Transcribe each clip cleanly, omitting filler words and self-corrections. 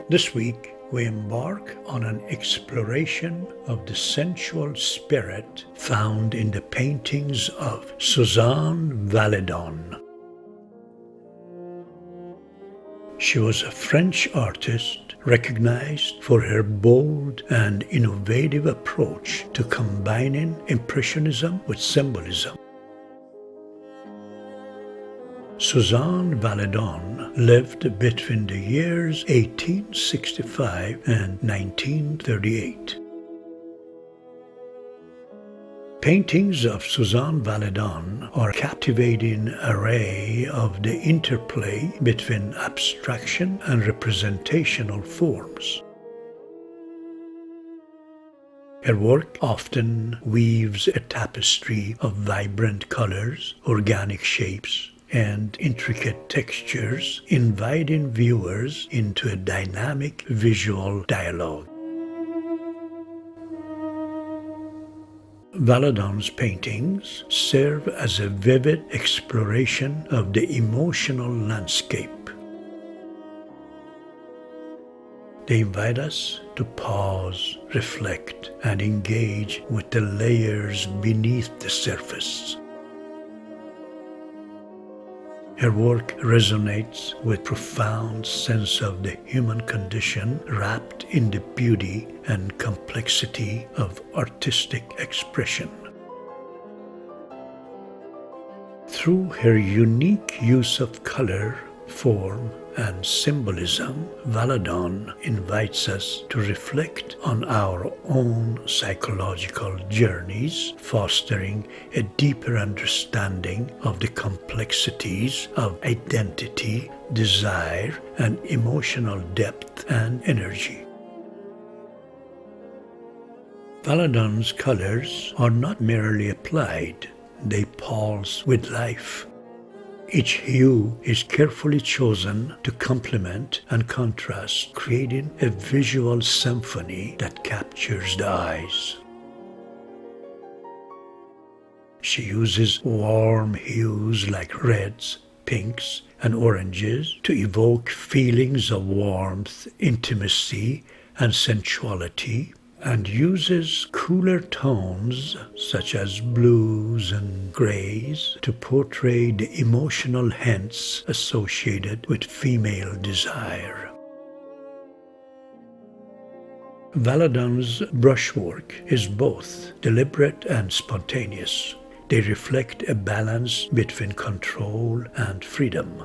This week, we embark on an exploration of the sensual spirit found in the paintings of Suzanne Valadon. She was a French artist recognized for her bold and innovative approach to combining Impressionism with Symbolism. Suzanne Valadon lived between the years 1865 and 1938. Paintings of Suzanne Valadon are a captivating array of the interplay between abstraction and representational forms. Her work often weaves a tapestry of vibrant colors, organic shapes, and intricate textures, inviting viewers into a dynamic visual dialogue. Valadon's paintings serve as a vivid exploration of the emotional landscape. They invite us to pause, reflect, and engage with the layers beneath the surface. Her work resonates with profound sense of the human condition wrapped in the beauty and complexity of artistic expression. Through her unique use of color, form, and symbolism, Valadon invites us to reflect on our own psychological journeys, fostering a deeper understanding of the complexities of identity, desire, and emotional depth and energy. Valadon's colors are not merely applied, they pulse with life. Each hue is carefully chosen to complement and contrast, creating a visual symphony that captures the eyes. She uses warm hues like reds, pinks, and oranges to evoke feelings of warmth, intimacy, and sensuality, and uses cooler tones such as blues and grays to portray the emotional hints associated with female desire. Valadon's brushwork is both deliberate and spontaneous. They reflect a balance between control and freedom.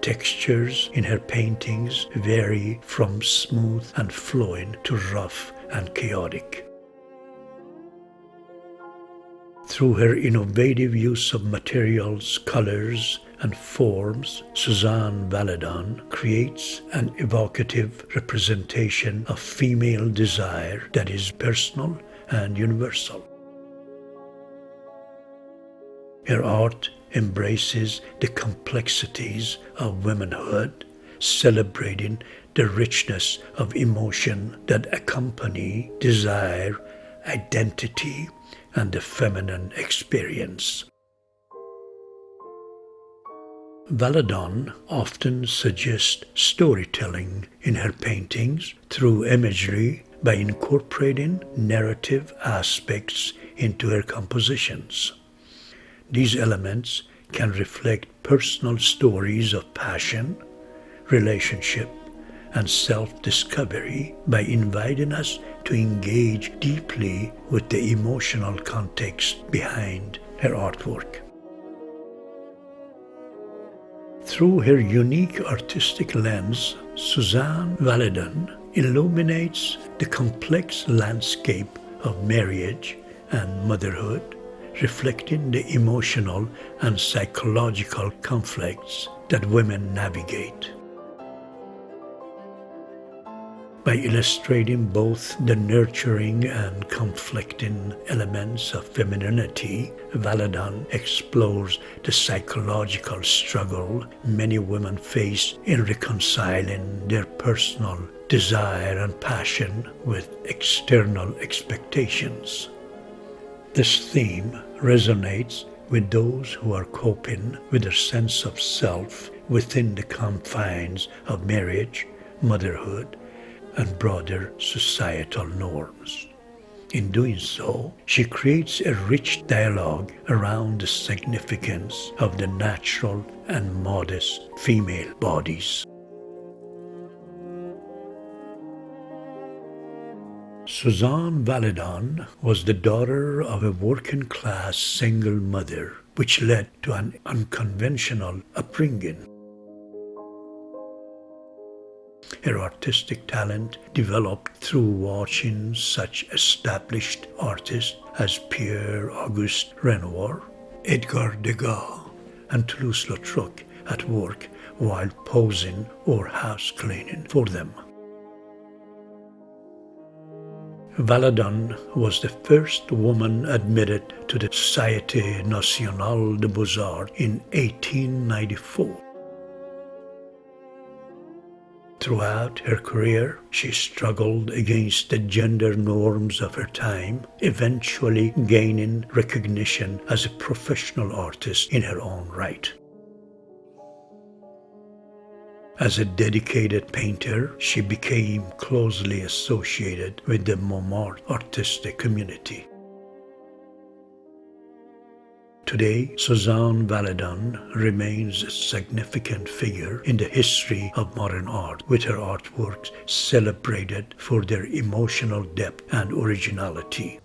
Textures in her paintings vary from smooth and flowing to rough and chaotic. Through her innovative use of materials, colors, and forms, Suzanne Valadon creates an evocative representation of female desire that is personal and universal. Her art embraces the complexities of womanhood, celebrating the richness of emotion that accompany desire, identity, and the feminine experience. Valadon often suggests storytelling in her paintings through imagery by incorporating narrative aspects into her compositions. These elements can reflect personal stories of passion, relationship, and self-discovery by inviting us to engage deeply with the emotional context behind her artwork. Through her unique artistic lens, Suzanne Valadon illuminates the complex landscape of marriage and motherhood, reflecting the emotional and psychological conflicts that women navigate. By illustrating both the nurturing and conflicting elements of femininity, Valadon explores the psychological struggle many women face in reconciling their personal desire and passion with external expectations. This theme resonates with those who are coping with their sense of self within the confines of marriage, motherhood, and broader societal norms. In doing so, she creates a rich dialogue around the significance of the natural and modest female bodies. Suzanne Valadon was the daughter of a working-class single mother, which led to an unconventional upbringing. Her artistic talent developed through watching such established artists as Pierre-Auguste Renoir, Edgar Degas, and Toulouse-Lautrec at work while posing or house cleaning for them. Valadon was the first woman admitted to the Société Nationale des Beaux-Arts in 1894. Throughout her career, she struggled against the gender norms of her time, eventually gaining recognition as a professional artist in her own right. As a dedicated painter, she became closely associated with the Montmartre artistic community. Today, Suzanne Valadon remains a significant figure in the history of modern art, with her artworks celebrated for their emotional depth and originality.